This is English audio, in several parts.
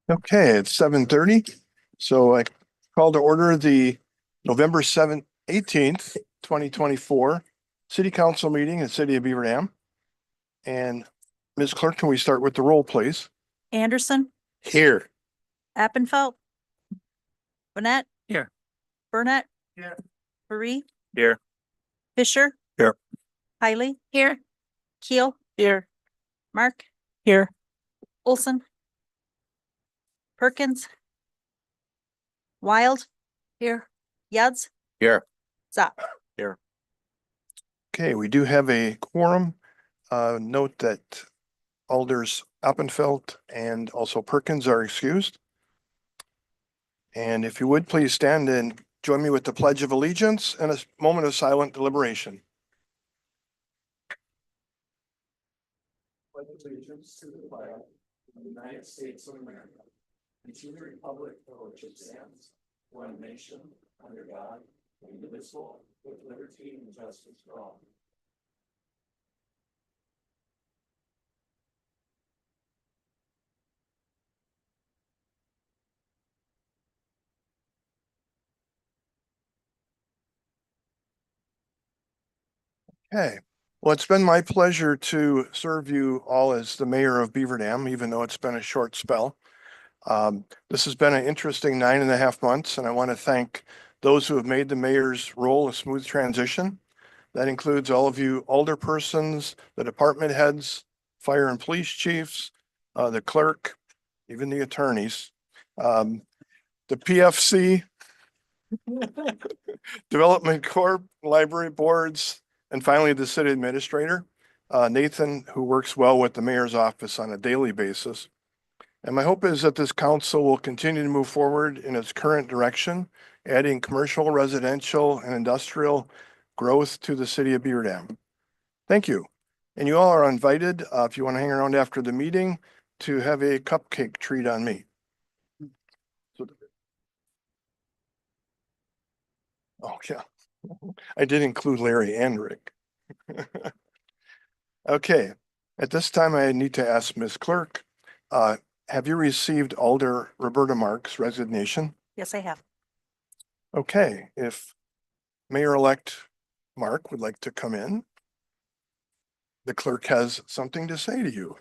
Okay, it's 7:30. So I call to order the November 18th, 2024 City Council meeting in the City of Beaver Dam. And Ms. Clerk, can we start with the roll, please? Anderson, Here. Appenfeld, Burnett. Here. Burnett. Here. Marie. Here. Fisher. Here. Hiley. Here. Keel. Here. Mark. Here. Olson. Perkins. Wild. Here. Yads. Here. Zop. Okay, we do have a quorum. Note that Alders Appenfeld and also Perkins are excused. And if you would, please stand and join me with the Pledge of Allegiance and a moment of silent deliberation. Pledge allegiance to the flag of the United States of America and to the republic for which it stands, one nation, under God, indivisible, with liberty and justice for all. Okay, well, it's been my pleasure to serve you all as the mayor of Beaver Dam, even though it's been a short spell. This has been an interesting 9.5 months, and I want to thank those who have made the mayor's role a smooth transition. That includes all of you alderpersons, the department heads, fire and police chiefs, the clerk, even the attorneys, the PFC, Development Corp, library boards, and finally the city administrator, Nathan, who works well with the mayor's office on a daily basis. And my hope is that this council will continue to move forward in its current direction, adding commercial, residential, and industrial growth to the city of Beaver Dam. Thank you. And you all are invited, if you want to hang around after the meeting, to have a cupcake treat on me. Oh, yeah. I did include Larry and Rick. Okay, at this time I need to ask Ms. Clerk, have you received Alder Roberta Marks' resignation? Yes, I have. Okay, if Mayor-elect Mark would like to come in, the clerk has something to say to you.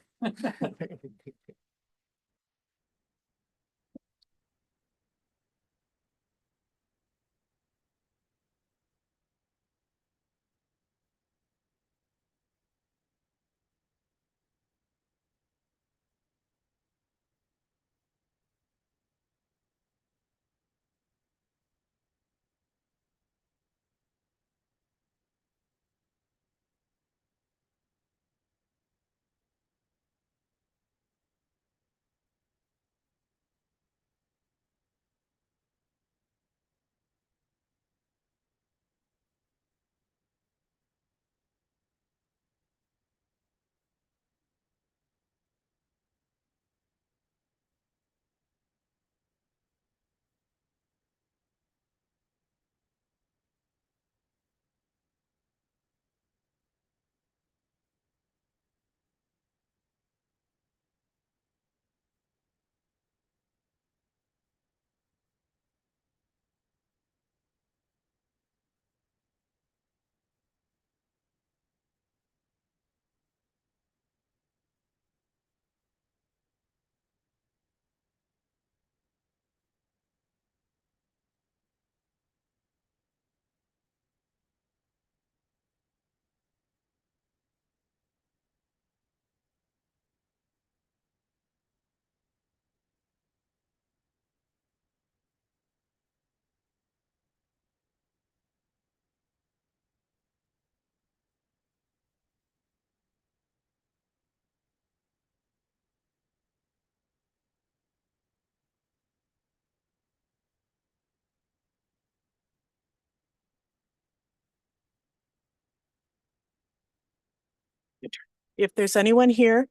If there's anyone here,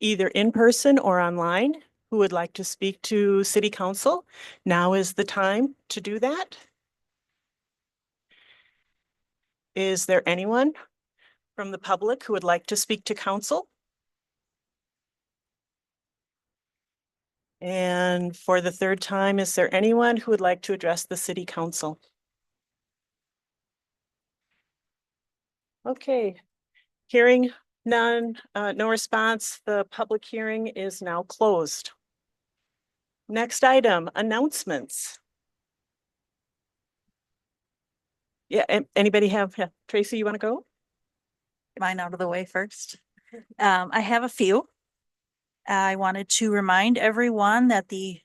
either in person or online, who would like to speak to City Council, now is the time to do that. Is there anyone from the public who would like to speak to council? And for the third time, is there anyone who would like to address the city council? Okay, hearing none, no response. The public hearing is now closed. Next item, announcements. Yeah, anybody have, yeah, Tracy, you want to go? Mine out of the way first. I have a few. I wanted to remind everyone that the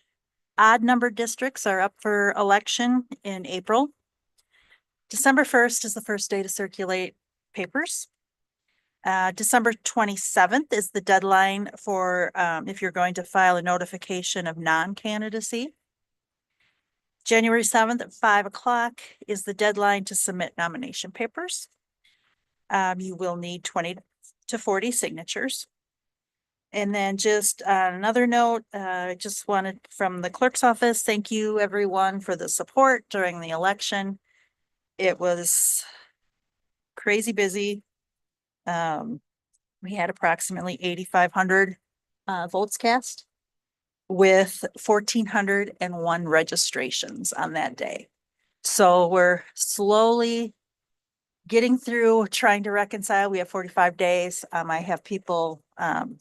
odd numbered districts are up for election in April. December 1st is the first day to circulate papers. December 27th is the deadline for, if you're going to file a notification of non-candidacy. January 7th at 5 o'clock is the deadline to submit nomination papers. You will need 20 to 40 signatures. And then just another note, I just wanted from the clerk's office, thank you everyone for the support during the election. It was crazy busy. We had approximately 8,500 votes cast with 1,401 registrations on that day. So we're slowly getting through, trying to reconcile. We have 45 days. I have people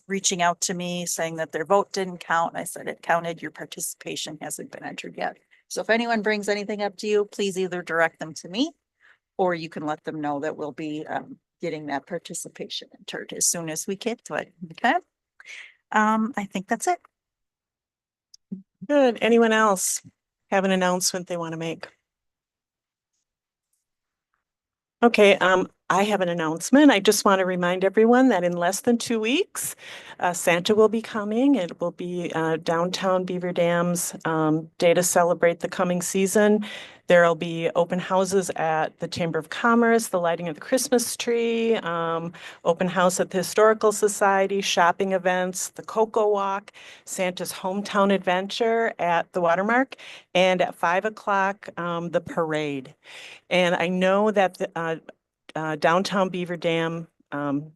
reaching out to me saying that their vote didn't count. I said it counted. Your participation hasn't been entered yet. So if anyone brings anything up to you, please either direct them to me or you can let them know that we'll be getting that participation entered as soon as we get to it. Okay. I think that's it. Good. Anyone else have an announcement they want to make? Okay, I have an announcement. I just want to remind everyone that in less than 2 weeks, Santa will be coming. It will be downtown Beaver Dam's day to celebrate the coming season. There'll be open houses at the Chamber of Commerce, the lighting of the Christmas tree, open house at the Historical Society, shopping events, the Cocoa Walk, Santa's Hometown Adventure at the Watermark, and at 5 o'clock, the parade. And I know that the Downtown Beaver Dam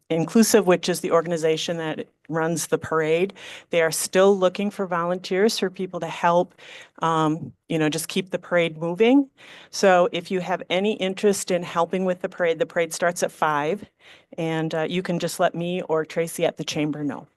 Inclusive, which is the organization that runs the parade, they are still looking for volunteers, for people to help, just keep the parade moving. So if you have any interest in helping with the parade starts at 5, and you can just let me or Tracy at the chamber know.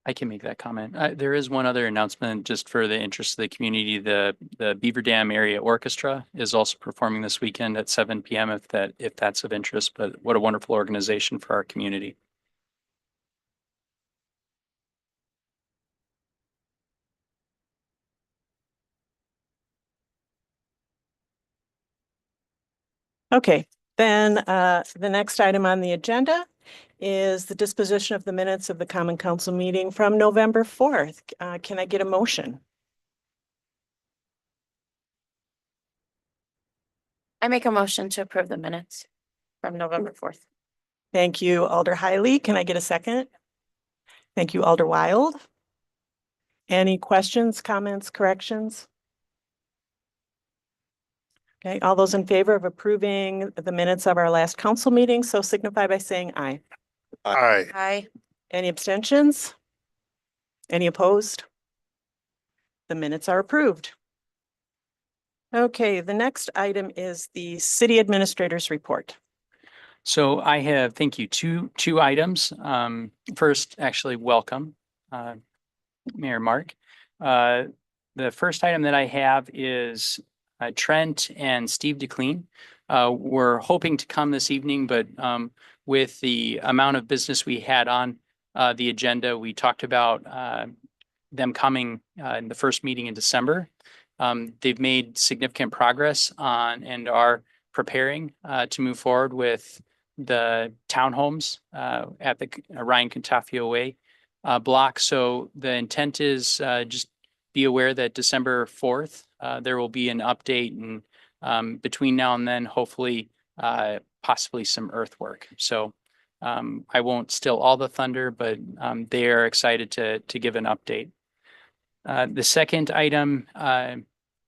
I can make that comment. There is one other announcement just for the interest of the community. The Beaver Dam Area Orchestra is also performing this weekend at 7 p.m. if that's of interest. But what a wonderful organization for our community. Okay, then the next item on the agenda is the disposition of the minutes of the Common Council meeting from November 4th. Can I get a motion? I make a motion to approve the minutes from November 4th. Thank you, Alder Hiley. Can I get a second? Thank you, Alder Wild. Any questions, comments, corrections? Okay, all those in favor of approving the minutes of our last council meeting, so signify by saying aye. Aye. Aye. Any abstentions? Any opposed? The minutes are approved. Okay, the next item is the city administrator's report. So I have, thank you, two items. First, actually, welcome, Mayor Mark. The first item that I have is Trent and Steve DeClean. We're hoping to come this evening, but with the amount of business we had on the agenda, we talked about them coming in the first meeting in December. They've made significant progress on and are preparing to move forward with the townhomes at the Ryan Contafio Way block. So the intent is just be aware that December 4th, there will be an update, and between now and then, hopefully, possibly some earthwork. So I won't steal all the thunder, but they are excited to give an update. The second item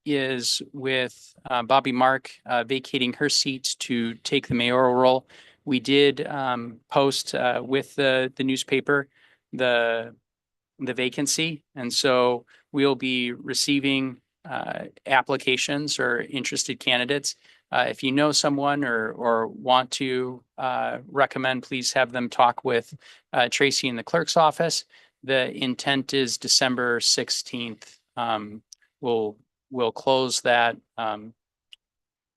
is with Bobby Mark vacating her seat to take the mayoral role. We did post with the newspaper the vacancy, and so we'll be receiving applications or interested candidates. If you know someone or want to recommend, please have them talk with Tracy in the clerk's office. The intent is December 16th. We'll close that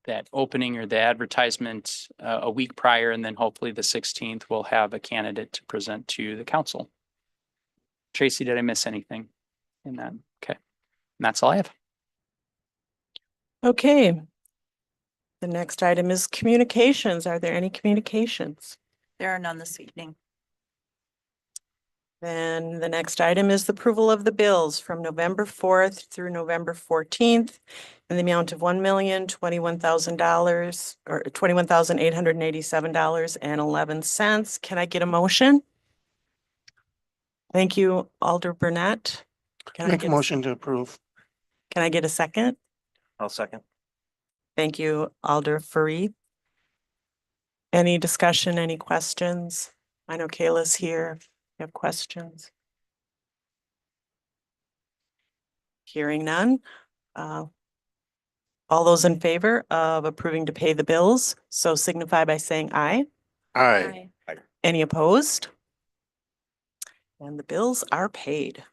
that opening or the advertisement a week prior, and then hopefully the 16th we'll have a candidate to present to the council. Tracy, did I miss anything in that? Okay, and that's all I have. Okay. The next item is communications. Are there any communications? There are none this evening. Then the next item is the approval of the bills from November 4th through November 14th in the amount of $1,021,000 or $21,887.11. Can I get a motion? Thank you, Alder Burnett. Can I Make a get motion to approve. Can I get a second? I'll second. Thank you, Alder Furry. Any discussion, any questions? I know Kayla's here. You have questions? Hearing none. All those in favor of approving to pay the bills, so signify by saying aye. Aye. Any opposed? And the bills are paid.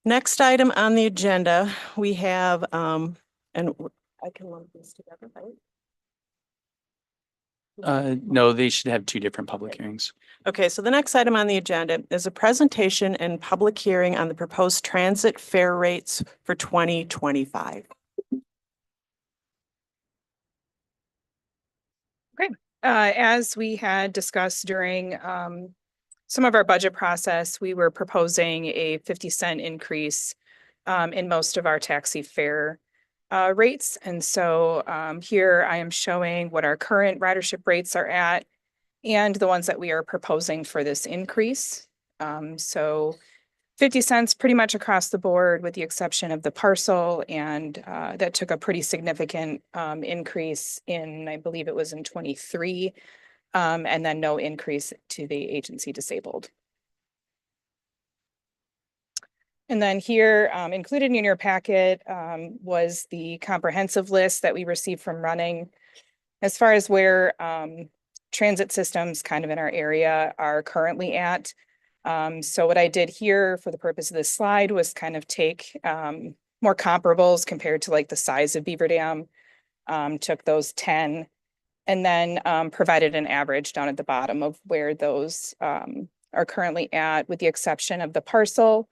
Next item on the agenda, we have, and I can lump these together, right? No, they should have two different public hearings. Okay, so the next item on the agenda is a presentation and public hearing on the proposed transit fare rates for 2025. As we had discussed during some of our budget process, we were proposing a 50-cent increase in most of our taxi fare rates. And so here I am showing what our current ridership rates are at and the ones that we are proposing for this increase. So 50 cents pretty much across the board with the exception of the parcel, and that took a pretty significant increase in, I believe it was in 23, and then no increase to the agency disabled. And then here, included in your packet was the comprehensive list that we received from Running as far as where transit systems kind of in our area are currently at. So what I did here for the purpose of this slide was kind of take more comparables compared to like the size of Beaver Dam, took those 10 and then provided an average down at the bottom of where those are currently at, with the exception of the parcel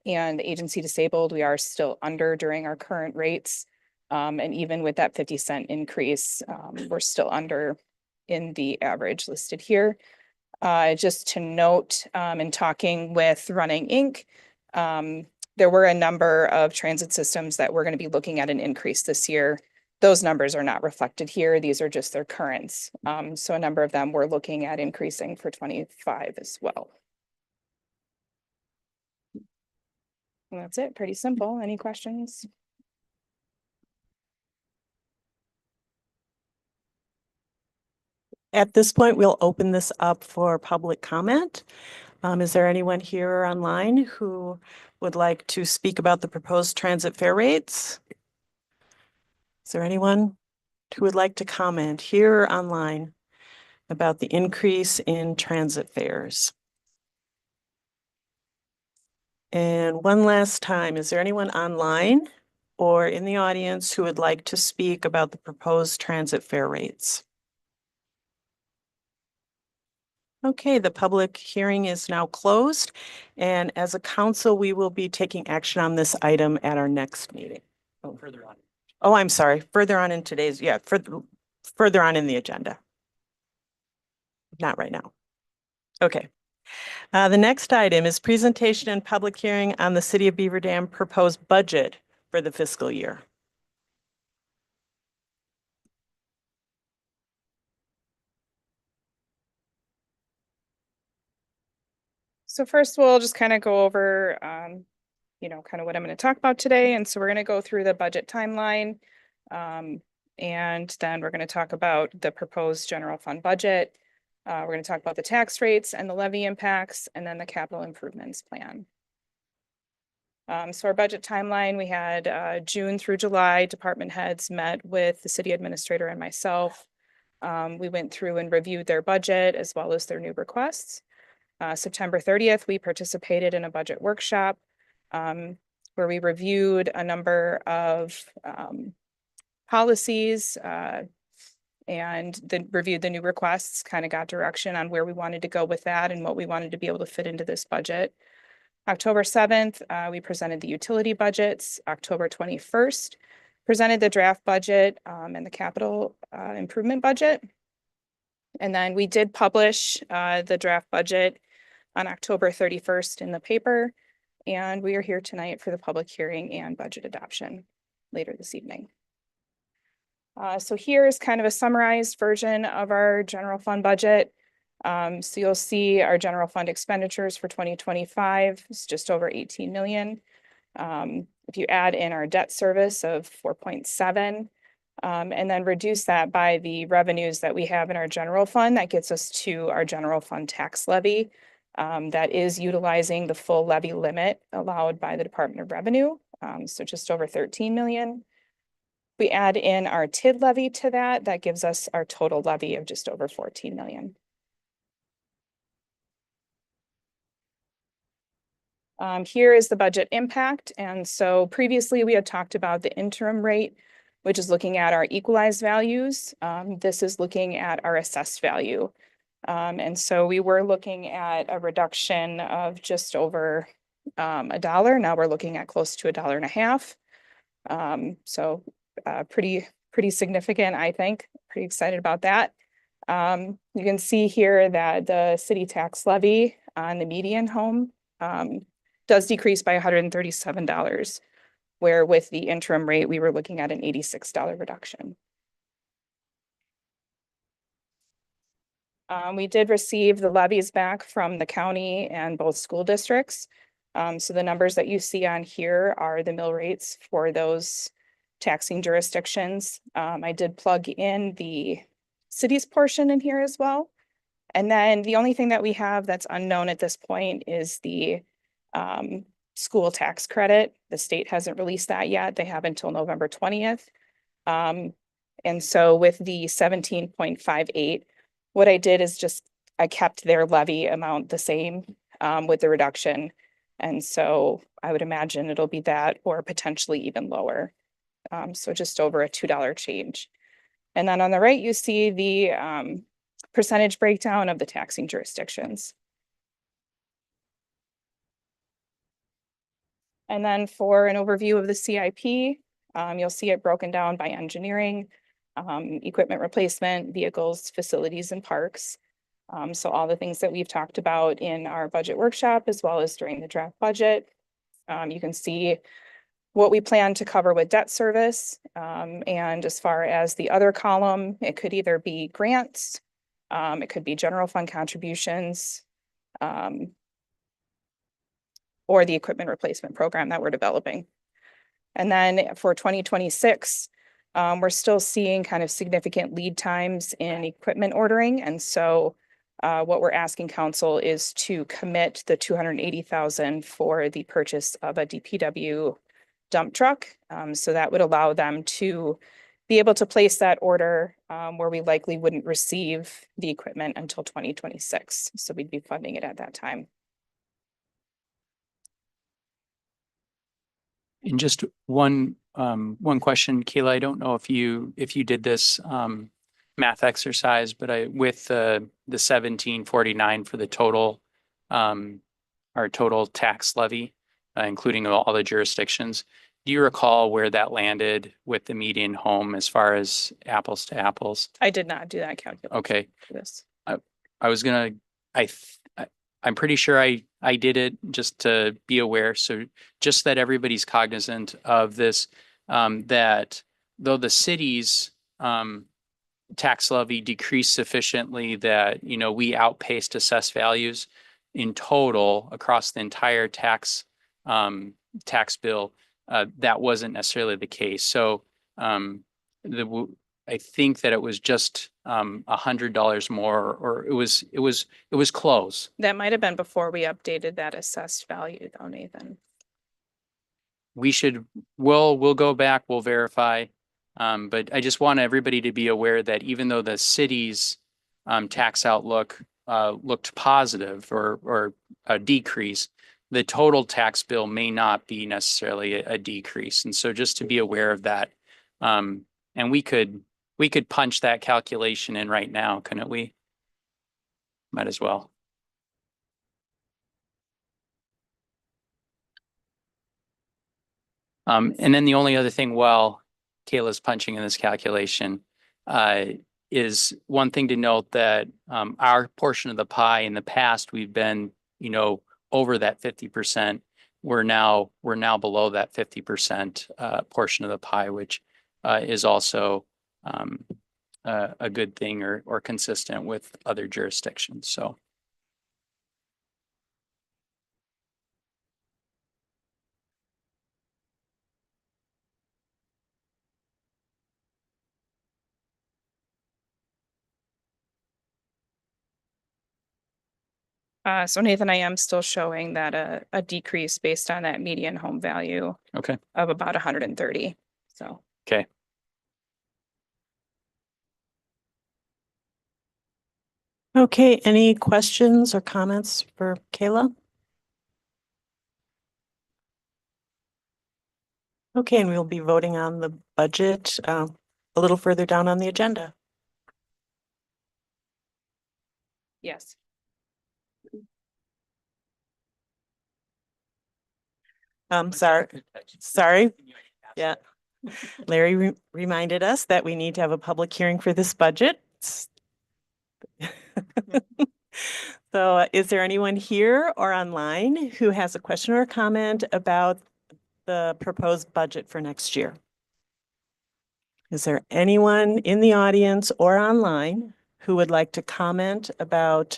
and the agency disabled. We are still under during our current rates. And even with that 50-cent increase, we're still under in the average listed here. Just to note, in talking with Running Inc., there were a number of transit systems that we're going to be looking at an increase this year. Those numbers are not reflected here. These are just their currents. So a number of them we're looking at increasing for 25 as well. And that's it. Pretty simple. Any questions? At this point, we'll open this up for public comment. Is there anyone here or online who would like to speak about the proposed transit fare rates? Is there anyone who would like to comment here or online about the increase in transit fares? And one last time, is there anyone online or in the audience who would like to speak about the proposed transit fare rates? Okay, the public hearing is now closed, and as a council, we will be taking action on this item at our next meeting. Oh, further on. Oh, I'm sorry, further on in today's, further on in the agenda. Not right now. Okay. The next item is presentation and public hearing on the City of Beaver Dam proposed budget for the fiscal year. So first we'll just kind of go over, kind of what I'm going to talk about today. And so we're going to go through the budget timeline. And then we're going to talk about the proposed general fund budget. We're going to talk about the tax rates and the levy impacts, and then the capital improvements plan. So our budget timeline, we had June through July, department heads met with the city administrator and myself. We went through and reviewed their budget as well as their new requests. September 30th, we participated in a budget workshop where we reviewed a number of policies and then reviewed the new requests, kind of got direction on where we wanted to go with that and what we wanted to be able to fit into this budget. October 7th, we presented the utility budgets. October 21st, presented the draft budget and the capital improvement budget. And then we did publish the draft budget on October 31st in the paper. And we are here tonight for the public hearing and budget adoption later this evening. So here is kind of a summarized version of our general fund budget. So you'll see our general fund expenditures for 2025 is just over 18 million. If you add in our debt service of 4.7, and then reduce that by the revenues that we have in our general fund, that gets us to our general fund tax levy. That is utilizing the full levy limit allowed by the Department of Revenue. So just over 13 million. We add in our TID levy to that, that gives us our total levy of just over 14 million. Here is the budget impact. And so previously we had talked about the interim rate, which is looking at our equalized values. This is looking at our assessed value. And so we were looking at a reduction of just over $1. Now we're looking at close to $1.50. So pretty significant, I think. Pretty excited about that. You can see here that the city tax levy on the median home does decrease by $137, where with the interim rate, we were looking at an $86 reduction. We did receive the levies back from the county and both school districts. So the numbers that you see on here are the mill rates for those taxing jurisdictions. I did plug in the city's portion in here as well. And then the only thing that we have that's unknown at this point is the school tax credit. The state hasn't released that yet. They have until November 20th. And so with the 17.58, what I did is I kept their levy amount the same with the reduction. And so I would imagine it'll be that or potentially even lower. So just over a $2 change. And then on the right, you see the percentage breakdown of the taxing jurisdictions. And then for an overview of the CIP, you'll see it broken down by engineering, equipment replacement, vehicles, facilities, and parks. So all the things that we've talked about in our budget workshop, as well as during the draft budget. You can see what we plan to cover with debt service. And as far as the other column, it could either be grants, it could be general fund contributions, or the equipment replacement program that we're developing. And then for 2026, we're still seeing kind of significant lead times in equipment ordering. And so what we're asking council is to commit the $280,000 for the purchase of a DPW dump truck. So that would allow them to be able to place that order where we likely wouldn't receive the equipment until 2026. So we'd be funding it at that time. And just one question, Kayla, I don't know if you did this math exercise, but with the 1749 for the total, our total tax levy, including all the jurisdictions, do you recall where that landed with the median home as far as apples to apples? I did not do that calculation. Okay. For this. I'm pretty sure I did it just to be aware. So just that everybody's cognizant of this, that though the city's tax levy decreased sufficiently that, we outpaced assessed values, in total across the entire tax bill, that wasn't necessarily the case. So I think that it was just $100 more, or it was close. That might have been before we updated that assessed value though, Nathan. We'll go back, we'll verify. But I just want everybody to be aware that even though the city's tax outlook looked positive or a decrease, the total tax bill may not be necessarily a decrease. And so just to be aware of that. And we could punch that calculation in right now, couldn't we? Might as well. And then the only other thing, while Kayla's punching in this calculation, is one thing to note that our portion of the pie in the past, we've been, over that 50%. We're now below that 50% portion of the pie, which is also a good thing or consistent with other jurisdictions. So. So Nathan, I am still showing that a decrease based on that median home value Okay. of about 130. So. Okay. Okay, any questions or comments for Kayla? Okay, and we'll be voting on the budget a little further down on the agenda. Yes. Sorry. Yeah. Larry reminded us that we need to have a public hearing for this budget. So is there anyone here or online who has a question or a comment about the proposed budget for next year? Is there anyone in the audience or online who would like to comment about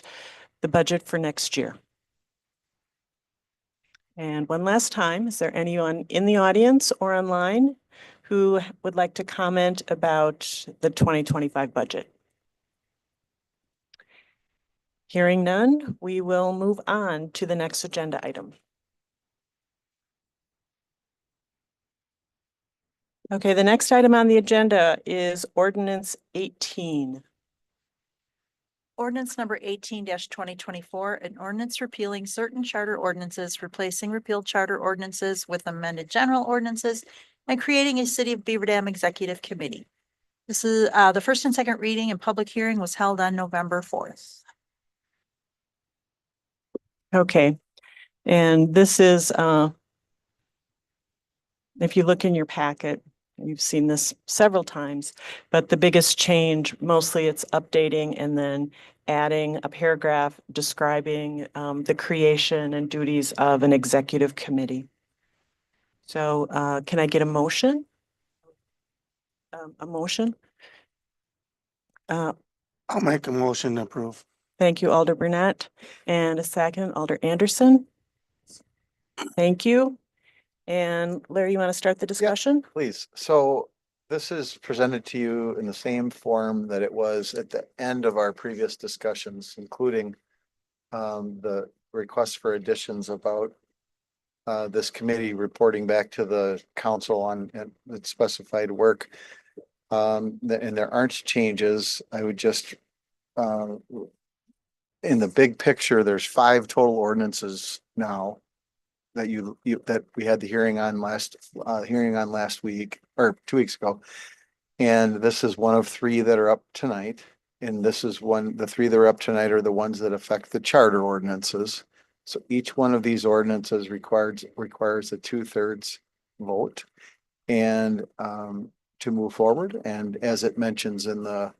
the budget for next year? And one last time, is there anyone in the audience or online who would like to comment about the 2025 budget? Hearing none, we will move on to the next agenda item. Okay, the next item on the agenda is Ordinance 18. Ordinance number 18-2024, an ordinance repealing certain charter ordinances, replacing repealed charter ordinances with amended general ordinances, and creating a City of Beaver Dam Executive Committee. This is the first and second reading and public hearing was held on November 4th. Okay, and this is, if you look in your packet, you've seen this several times, but the biggest change, mostly it's updating and then adding a paragraph describing the creation and duties of an executive committee. So can I get a motion? A motion? I'll make a motion to approve. Thank you, Alder Burnett. And a second, Alder Anderson. Thank you. And Larry, you want to start the discussion? Please. So this is presented to you in the same form that it was at the end of our previous discussions, including the request for additions about this committee reporting back to the council on its specified work. And there aren't changes. I would just in the big picture, there's 5 total ordinances now that that we had the hearing on last week or 2 weeks ago. And this is one of 3 that are up tonight. And this is the 3 that are up tonight are the ones that affect the charter ordinances. So each one of these ordinances requires a 2/3 vote and to move forward. And as it mentions in the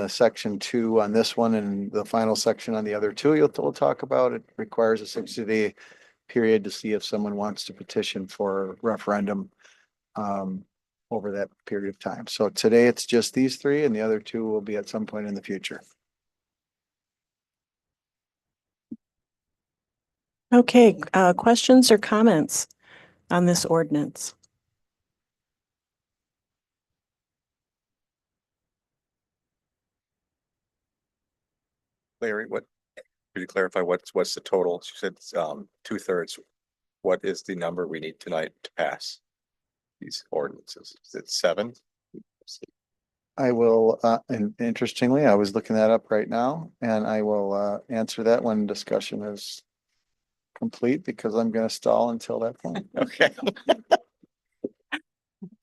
section 2 on this one and the final section on the other 2 we'll talk about, it requires a 60-day period to see if someone wants to petition for referendum over that period of time. So today it's just these 3 and the other 2 will be at some point in the future. Okay, questions or comments on this ordinance? Larry, could you clarify what's the total? You said, 2/3. What is the number we need tonight to pass these ordinances? Is it 7? I will, and interestingly, I was looking that up right now and I will, answer that when discussion is complete because I'm gonna stall until that point. Okay.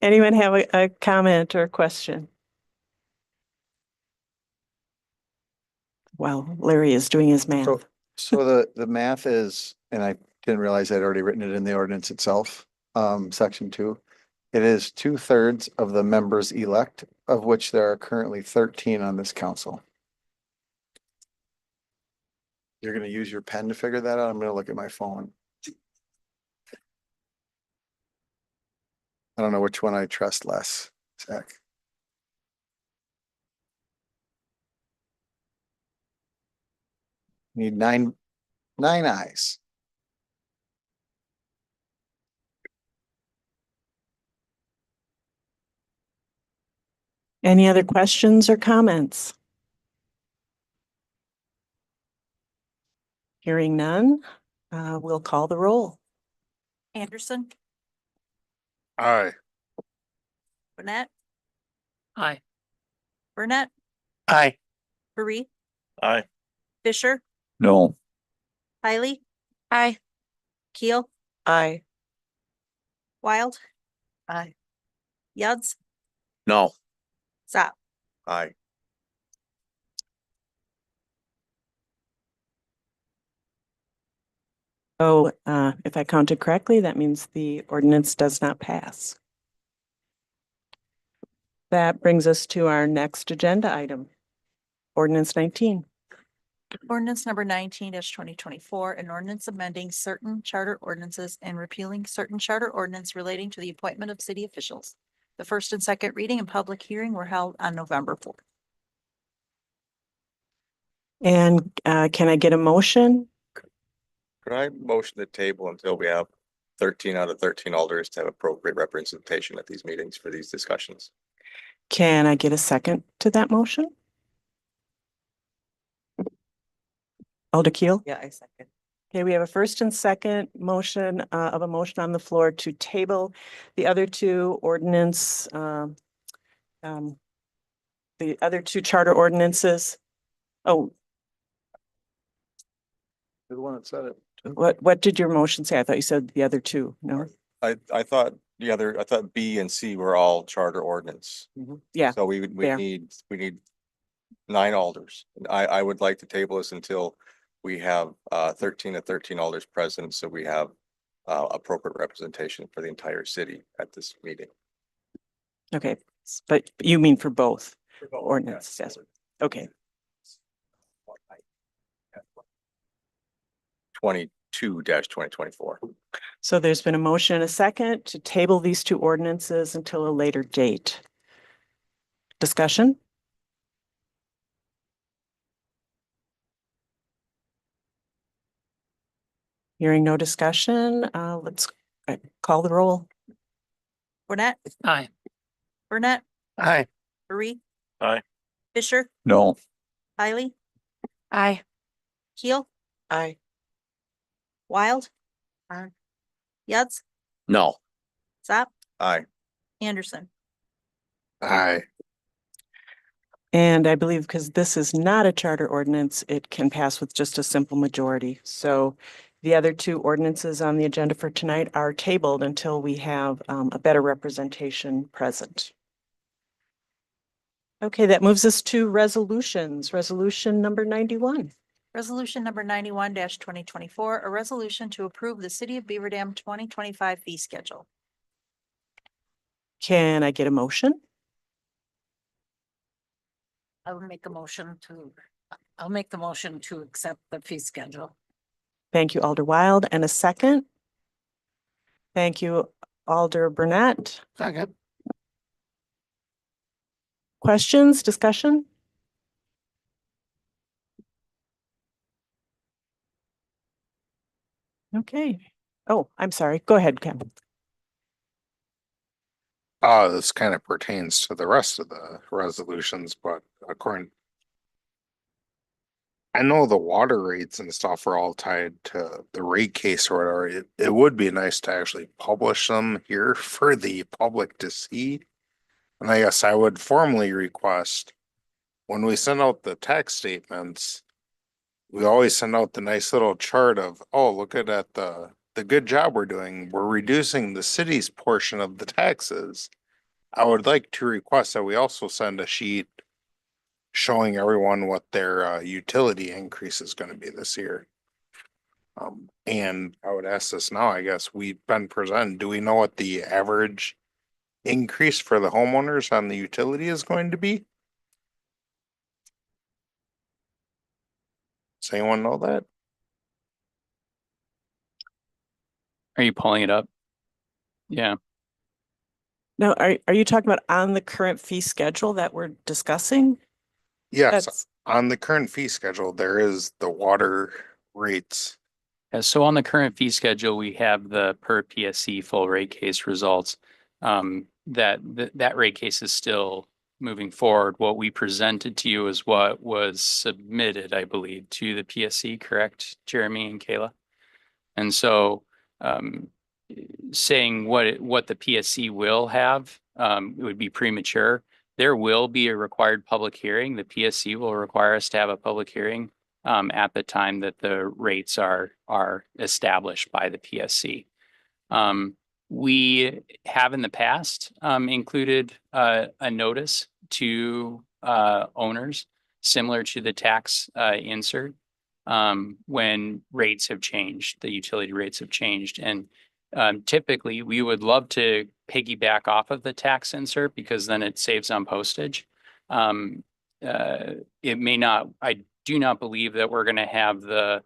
Anyone have a comment or question? While Larry is doing his math. So the math is, and I didn't realize I'd already written it in the ordinance itself, section 2. It is 2/3 of the members elect, of which there are currently 13 on this council. You're gonna use your pen to figure that out? I'm gonna look at my phone. I don't know which one I trust less, Zach. Need nine eyes. Any other questions or comments? Hearing none, we'll call the roll. Anderson, Aye. Burnett, Aye. Burnett, Aye. Marie, Aye. Fisher, No. Hiley, Aye. Keel, Aye. Wild. Aye. Yuds, No. Zap. Aye. So, if I counted correctly, that means the ordinance does not pass. That brings us to our next agenda item. Ordinance 19. Ordinance number 19-2024, an ordinance amending certain charter ordinances and repealing certain charter ordinance relating to the appointment of city officials. The first and second reading and public hearing were held on November 4th. And, can I get a motion? Could I motion the table until we have 13 out of 13 alders to have appropriate representation at these meetings for these discussions? Can I get a second to that motion? Alder Keel? Yeah, I second. Okay, we have a first and second motion, of a motion on the floor to table the other two ordinance, the other two charter ordinances. Oh, You're the one that said it. what did your motion say? I thought you said the other two. No? I thought I thought B and C were all charter ordinance. Yeah, So we fair. need 9 alders. And I would like to table this until we have 13 of 13 alders present, so we have appropriate representation for the entire city at this meeting. okay. But you mean for both ordinances? Yes. Okay, 22-2024. so there's been a motion and a second to table these two ordinances until a later date. Discussion? Hearing no discussion, let's call the roll. Burnett, Aye. Burnett, Aye. Marie. Aye. Fisher, No. Hiley, Aye. Keel, Aye. Wild. Yuds, No. Zap, Aye. Anderson. Aye. And I believe because this is not a charter ordinance, it can pass with just a simple majority. So the other two ordinances on the agenda for tonight are tabled until we have a better representation present. Okay, that moves us to resolutions. Resolution number 91. Resolution number 91-2024, a resolution to approve the City of Beaver Dam 2025 fee schedule. Can I get a motion? I'll make the motion to accept the fee schedule. Thank you, Alder Wild. And a second? Thank you, Alder Burnett. Second. Questions, discussion? Okay. Oh, I'm sorry. Go ahead, Kevin. This kind of pertains to the rest of the resolutions, but I know the water rates and stuff are all tied to the rate case or whatever. It would be nice to actually publish them here for the public to see. And I guess I would formally request when we send out the tax statements, we always send out the nice little chart of, oh, look at the good job we're doing. We're reducing the city's portion of the taxes. I would like to request that we also send a sheet showing everyone what their utility increase is going to be this year. And I would ask this now, I guess we've been presented, do we know what the average increase for the homeowners on the utility is going to be? Does anyone know that? Are you pulling it up? Yeah. Now, are you talking about on the current fee schedule that we're discussing? Yes, That's, on the current fee schedule, there is the water rates. Yeah, so on the current fee schedule, we have the per PSC full rate case results. That rate case is still moving forward. What we presented to you is what was submitted, I believe, to the PSC, correct, Jeremy and Kayla? And so saying what the PSC will have, it would be premature. There will be a required public hearing. The PSC will require us to have a public hearing at the time that the rates are established by the PSC. We have in the past included a notice to owners similar to the tax insert when rates have changed, the utility rates have changed. And typically we would love to piggyback off of the tax insert because then it saves on postage. It may not, I do not believe that we're going to have the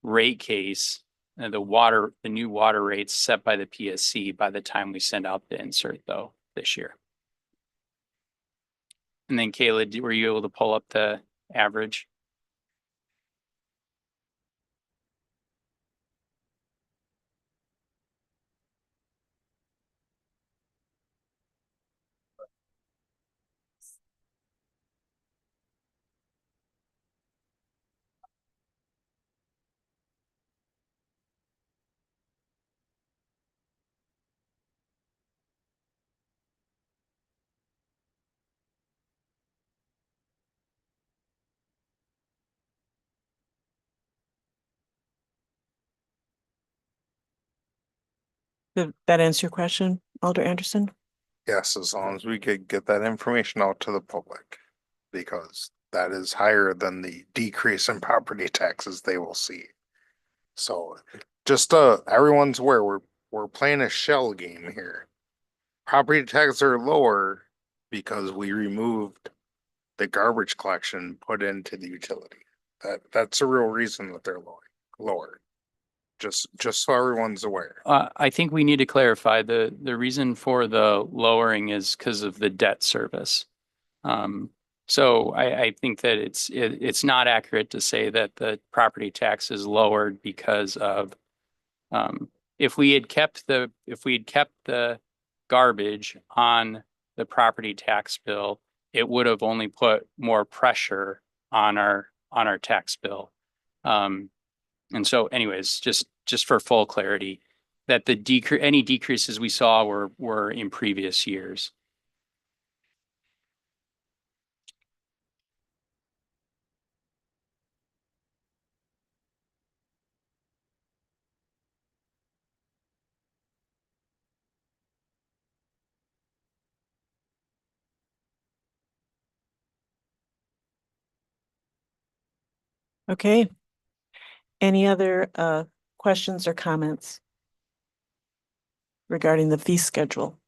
rate case, the new water rates set by the PSC by the time we send out the insert though this year. And then Kayla, were you able to pull up the average? did that answer your question, Alder Anderson? Yes, as long as we could get that information out to the public, because that is higher than the decrease in property taxes they will see. So just everyone's aware, we're playing a shell game here. Property taxes are lower because we removed the garbage collection put into the utility. That's the real reason that they're lower. Just so everyone's aware. I think we need to clarify the reason for the lowering is because of the debt service. So I think that it's not accurate to say that the property tax is lowered because of if we had kept the garbage on the property tax bill, it would have only put more pressure on our tax bill. And so anyways, just for full clarity, that any decreases we saw were in previous years. Okay. Any other questions or comments regarding the fee schedule?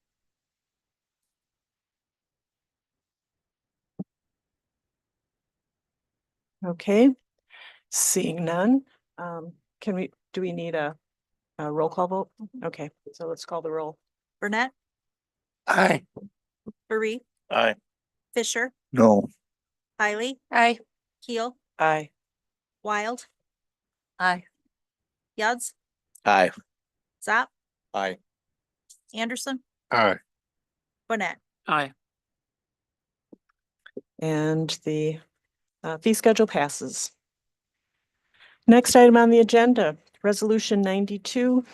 Okay, seeing none, do we need a roll call vote? Okay, so let's call the roll. Burnett, Aye. Barry, Aye. Fisher, No. Hiley, Aye. Keel, Aye. Wild, Aye. Yads, Aye. Zap, Aye. Anderson, Aye. Bonnet. Aye. And the fee schedule passes. Next item on the agenda, Resolution 92.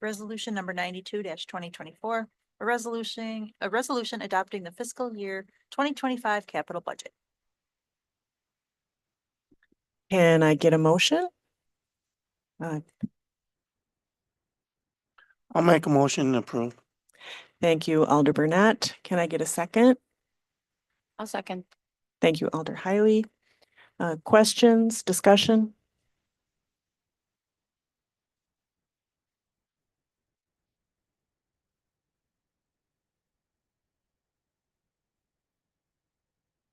Resolution number 92-2024, a resolution adopting the fiscal year 2025 capital budget. Can I get a motion? I'll make a motion to approve. Thank you, Alder Burnett. Can I get a second? I'll second. Thank you, Alder Hiley. Questions, discussion?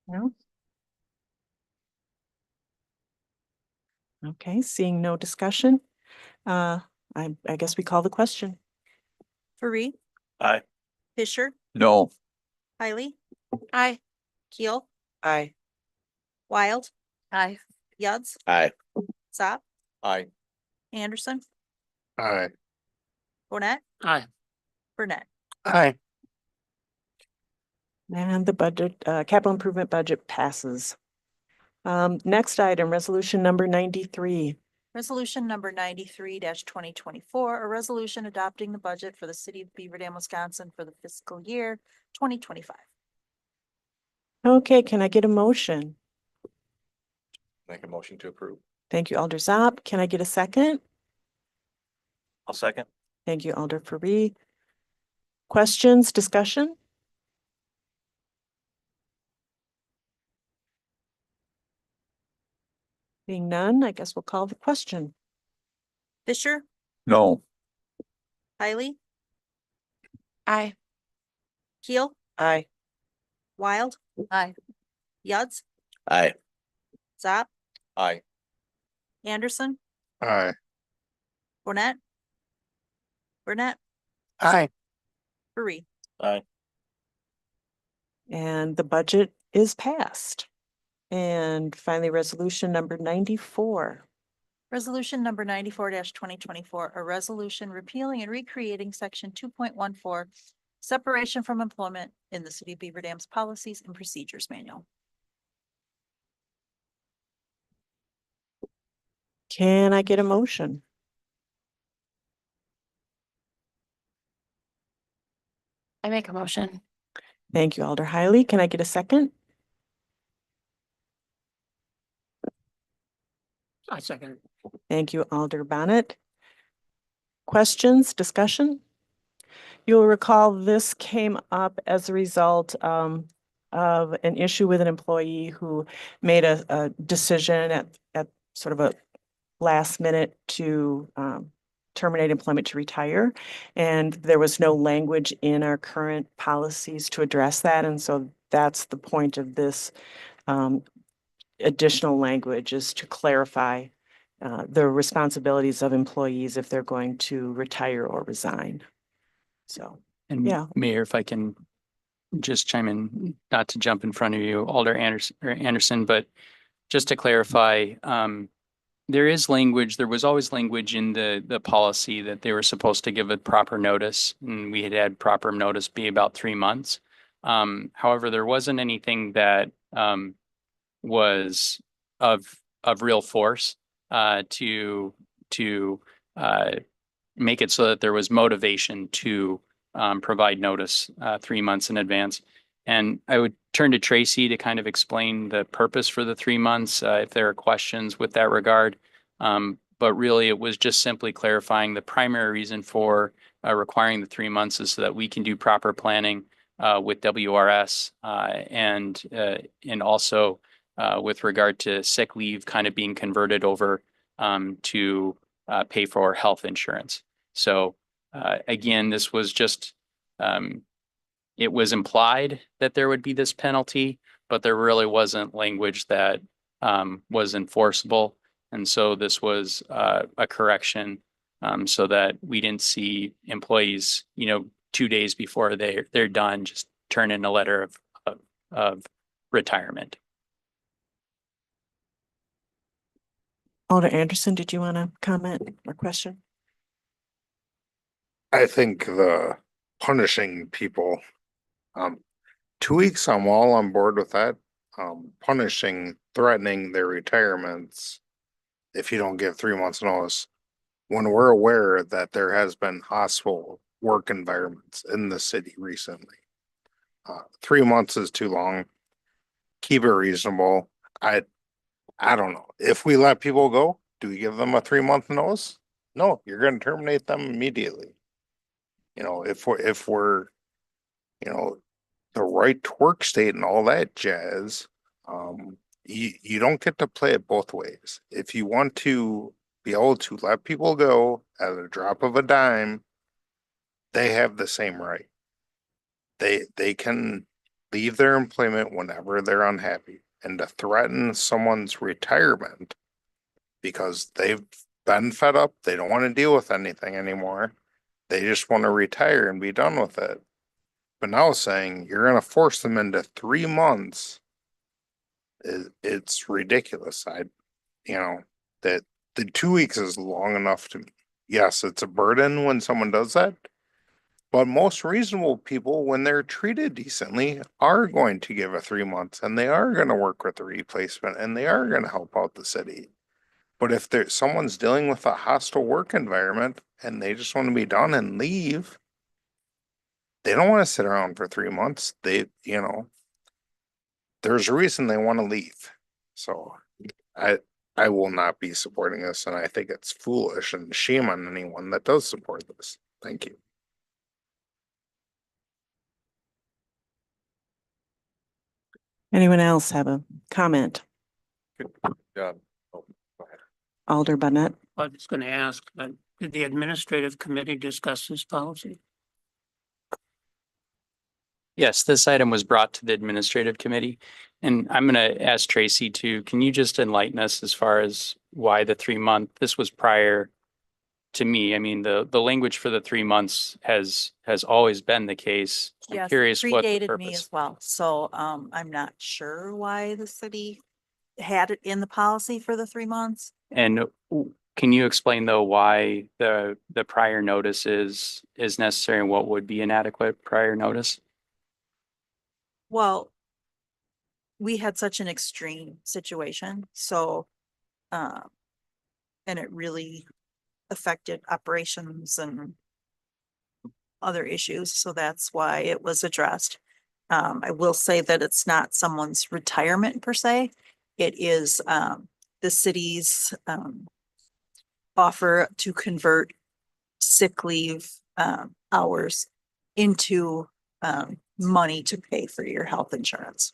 No? Okay, seeing no discussion, I guess we call the question. Fareed, Aye. Fisher, No. Hiley, Aye. Keel, Aye. Wild, Aye. Yuds, Aye. Zap, Aye. Anderson, Aye. Bonnet, Aye. Burnett. Aye. And the budget, capital improvement budget passes. Next item, resolution number 93. Resolution number 93-2024, a resolution adopting the budget for the city of Beaver Dam, Wisconsin for the fiscal year 2025. Okay, can I get a motion? Make a motion to approve. Thank you, Alder Zop. Can I get a second? I'll second. Thank you, Alder Fareed. Questions, discussion? Being none, I guess we'll call the question. Fisher, No. Hiley, Aye. Keel, Aye. Wild, Aye. Yuds, Aye. Zap, Aye. Anderson, Aye. Bonnet, Burnett, Aye. Fareed. Aye. And the budget is passed. And finally, resolution number 94. Resolution number 94-2024, a resolution repealing and recreating section 2.14, separation from employment in the city of Beaver Dam's policies and procedures manual. Can I get a motion? I make a motion. Thank you, Alder Hiley. Can I get a second? I second. Thank you, Alder Bonnet. Questions, discussion? You'll recall this came up as a result of an issue with an employee who made a decision at sort of a last minute to terminate employment to retire. And there was no language in our current policies to address that. And so that's the point of this additional language, is to clarify the responsibilities of employees if they're going to retire or resign. So, And Yeah. Mayor, if I can just chime in, not to jump in front of you, Alder Anderson, but just to clarify, there was always language in the policy that they were supposed to give a proper notice, and we had proper notice be about 3 months. However, there wasn't anything that was of real force to make it so that there was motivation to provide notice 3 months in advance. And I would turn to Tracy to kind of explain the purpose for the 3 months, if there are questions with that regard. But really, it was just simply clarifying the primary reason for requiring the 3 months is so that we can do proper planning with WRS and also with regard to sick leave kind of being converted over to pay for health insurance. So again, this was just it was implied that there would be this penalty, but there really wasn't language that was enforceable. And so this was a correction so that we didn't see employees, 2 days before they're done, just turn in a letter of retirement. Alder Anderson, did you want to comment or question? I think the punishing people, 2 weeks, I'm all on board with that. Punishing, threatening their retirements if you don't give 3 months notice. When we're aware that there has been hostile work environments in the city recently. 3 months is too long. Keep it reasonable. I don't know. If we let people go, do we give them a 3 month notice? No, you're gonna terminate them immediately. You know, if we're, you know, the right to work state and all that jazz, you don't get to play it both ways. If you want to be able to let people go at a drop of a dime, they have the same right. They can leave their employment whenever they're unhappy, and to threaten someone's retirement because they've been fed up, they don't want to deal with anything anymore. They just want to retire and be done with it. But now saying you're gonna force them into 3 months, it's ridiculous. That the 2 weeks is long enough to, yes, it's a burden when someone does that. But most reasonable people, when they're treated decently, are going to give a 3 months, and they are gonna work with the replacement, and they are gonna help out the city. But if someone's dealing with a hostile work environment and they just want to be done and leave, they don't want to sit around for 3 months. There's a reason they want to leave. So I will not be supporting this, and I think it's foolish, and shame on anyone that does support this. Thank you. Anyone else have a comment? Yeah. Oh, go ahead. Alder Burnett? I was going to ask, did the administrative committee discuss this policy? Yes, this item was brought to the administrative committee, and I'm going to ask Tracy can you just enlighten us as far as why the 3 month, this was prior to me. I mean, the language for the 3 months has always been the case. I'm Yes, curious what the predated me purpose. as well. So, I'm not sure why the city had it in the policy for the 3 months. And can you explain though why the prior notice is necessary and what would be an adequate prior notice? Well, we had such an extreme situation, so, and it really affected operations and other issues, so that's why it was addressed. I will say that it's not someone's retirement per se. It is, the city's, offer to convert sick leave, hours into, money to pay for your health insurance.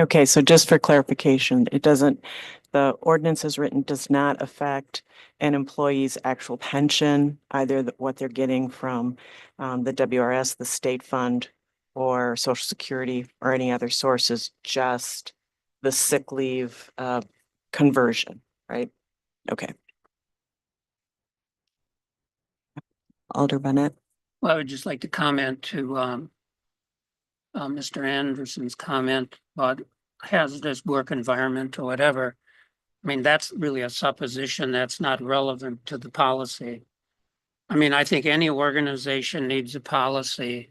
Okay, so just for clarification, the ordinance as written does not affect an employee's actual pension, either what they're getting from the WRS, the state fund, or Social Security or any other sources, just the sick leave conversion, right? Okay. Alder Burnett? Well, I would just like to comment to Mr. Anderson's comment about hazardous work environment or whatever. I mean, that's really a supposition that's not relevant to the policy. I mean, I think any organization needs a policy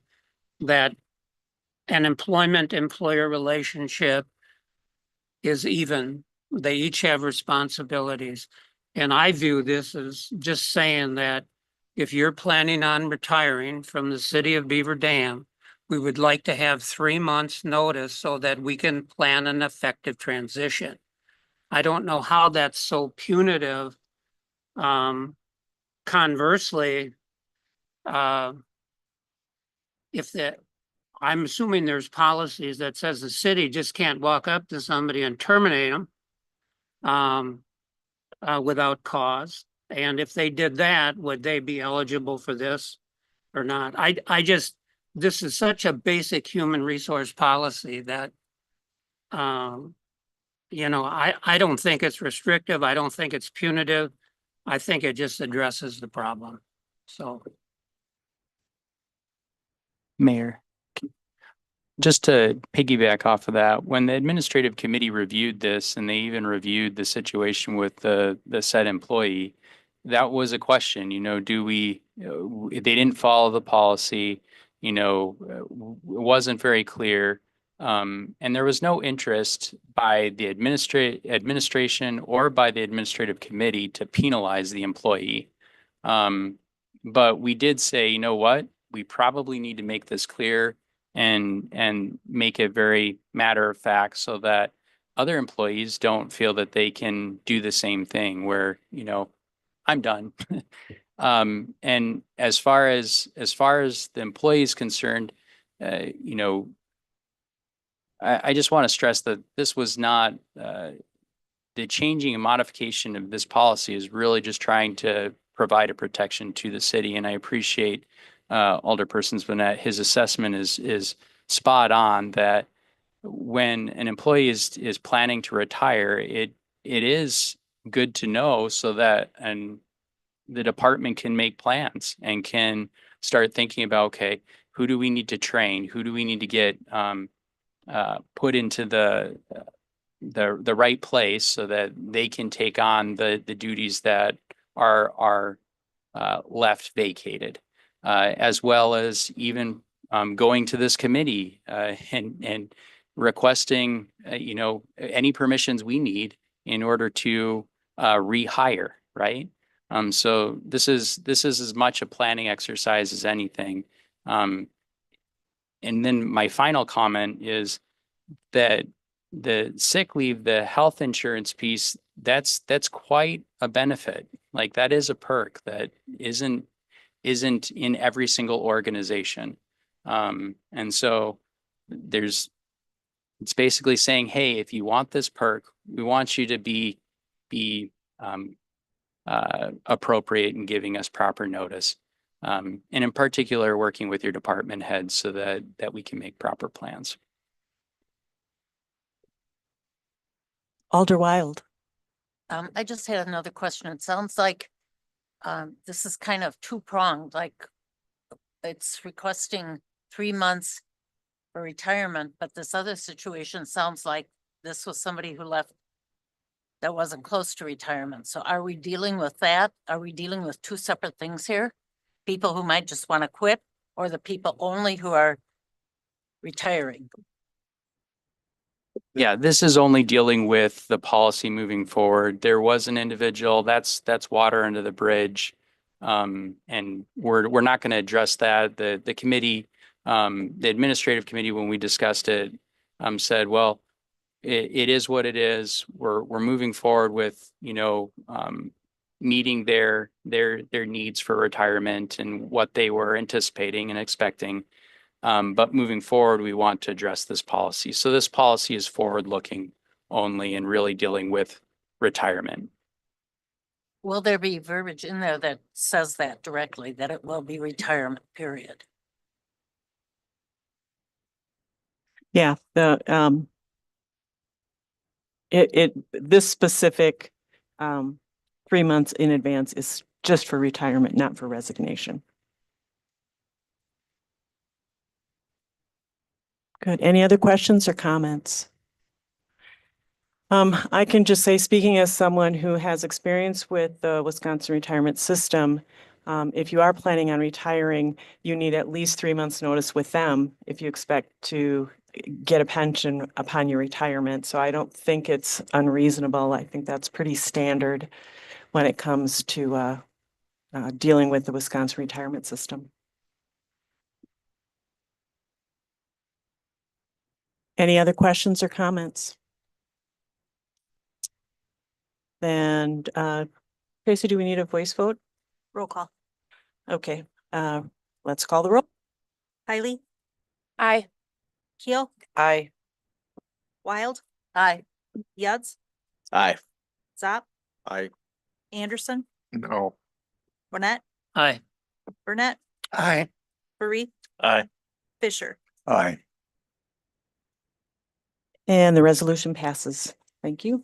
that an employment-employer relationship is even. They each have responsibilities. And I view this as just saying that if you're planning on retiring from the city of Beaver Dam, we would like to have 3 months notice so that we can plan an effective transition. I don't know how that's so punitive. Conversely, I'm assuming there's policies that says the city just can't walk up to somebody and terminate them without cause. And if they did that, would they be eligible for this or not? This is such a basic human resource policy that, I don't think it's restrictive. I don't think it's punitive. I think it just addresses the problem. So. Mayor, just to piggyback off of that, when the administrative committee reviewed this and they even reviewed the situation with the said employee, that was a question, do we, they didn't follow the policy, it wasn't very clear. And there was no interest by the administration or by the administrative committee to penalize the employee. But we did say, you know what, we probably need to make this clear and make it very matter of fact so that other employees don't feel that they can do the same thing where, I'm done. And as far as the employee is concerned, I just want to stress that this was not, the changing and modification of this policy is really just trying to provide a protection to the city. And I appreciate Alderperson Bonnet, his assessment is spot on that when an employee is planning to retire, it is good to know so that the department can make plans and can start thinking about, okay, who do we need to train? Who do we need to get put into the right place so that they can take on the duties that are left vacated, as well as even going to this committee and requesting any permissions we need in order to rehire, right? So this is as much a planning exercise as anything. And then my final comment is that the sick leave, the health insurance piece, that's quite a benefit. Like that is a perk that isn't in every single organization. And so it's basically saying, hey, if you want this perk, we want you to be appropriate in giving us proper notice. And in particular, working with your department heads so that we can make proper plans. Alder Wild. I just had another question. It sounds like this is kind of two-pronged, like it's requesting 3 months for retirement, but this other situation sounds like this was somebody who left that wasn't close to retirement. So are we dealing with that? Are we dealing with two separate things here? People who might just want to quit, or the people only who are retiring? Yeah, this is only dealing with the policy moving forward. There was an individual, that's water under the bridge. And we're not going to address that. The committee, the administrative committee, when we discussed it, said, well, it is what it is. We're moving forward with, meeting their needs for retirement and what they were anticipating and expecting. But moving forward, we want to address this policy. So this policy is forward-looking only and really dealing with retirement. Will there be verbiage in there that says that directly, that it will be retirement, period? Yeah, this specific 3 months in advance is just for retirement, not for resignation. Good. Any other questions or comments? I can just say, speaking as someone who has experience with the Wisconsin retirement system, if you are planning on retiring, you need at least 3 months' notice with them if you expect to get a pension upon your retirement. So I don't think it's unreasonable. I think that's pretty standard when it comes to dealing with the Wisconsin retirement system. Any other questions or comments? Then, Tracy, do we need a voice vote? Roll call. Okay, let's call the roll. Kylie, Aye. Keel, Aye. Wild, Aye. Yads, Aye. Zop, I, Anderson, No. Burnett, Aye. Burnett, Aye. Barry, Aye. Fisher. Aye. And the resolution passes. Thank you.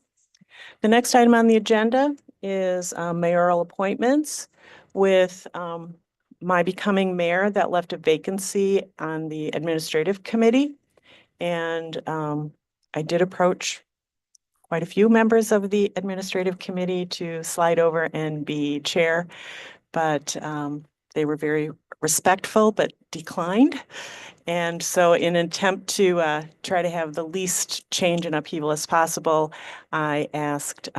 The next item on the agenda is mayoral appointments with my becoming mayor that left a vacancy on the administrative committee. And I did approach quite a few members of the administrative committee to slide over and be chair, but they were very respectful but declined. And so in an attempt to try to have the least change and upheaval as possible, I asked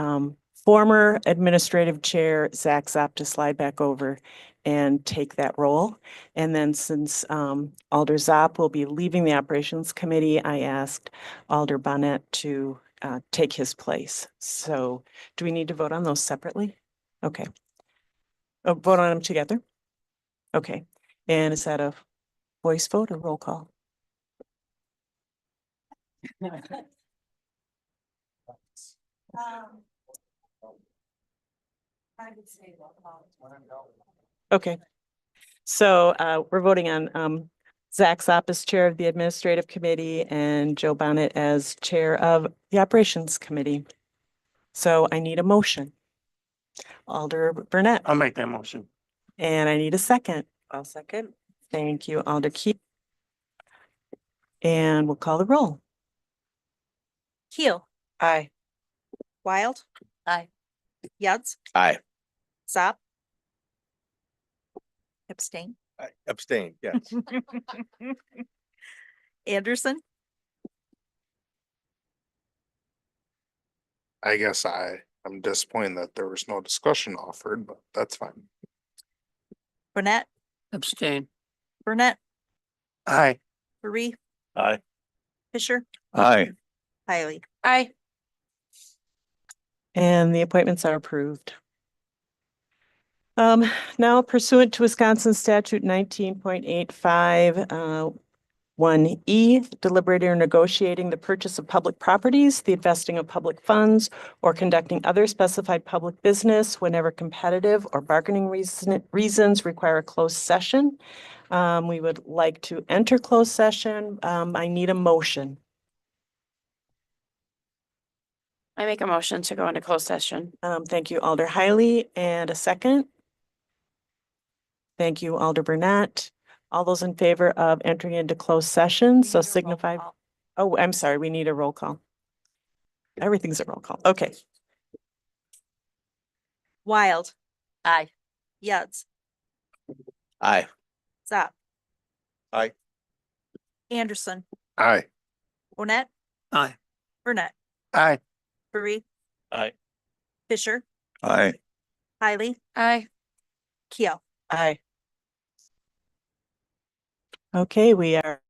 former administrative chair Zach Zopp to slide back over and take that role. And then since Alder Zopp will be leaving the operations committee, I asked Alder Bonnet to take his place. So do we need to vote on those separately? Okay. Oh, vote on them together? Okay. And is that a voice vote or roll call? Okay. So we're voting on Zach Zopp as chair of the administrative committee and Joe Bonnet as chair of the operations committee. So I need a motion. Alder Burnett, I'll make that motion. and I need a second. I'll second. Thank you, Alder Key. And we'll call the roll. Keel, Aye. Wild, Aye. Yads, Aye. Zop. Abstain. I abstain, yes. Anderson, I guess I'm disappointed that there was no discussion offered, but that's fine. Burnett, Abstain. Burnett, Aye. Marie, Aye. Fisher, Aye. Hiley. Aye. And the appointments are approved. Now pursuant to Wisconsin statute 19.85, 1E, deliberating or negotiating the purchase of public properties, the investing of public funds, or conducting other specified public business whenever competitive or bargaining reasons require a closed session. We would like to enter closed session. I need a motion. I make a motion to go into closed session. Thank you, Alder Hiley, and a second. Thank you, Alder Burnett. All those in favor of entering into closed session, so signify. Oh, I'm sorry, we need a roll call. Everything's a roll call. Okay. Wild, Aye. Yads, Aye. Zop. Aye. Anderson, Aye. Burnett, Aye. Burnett, Aye. Marie. Aye. Fisher, Aye. Hiley, Aye. Keel. Aye. Okay, we are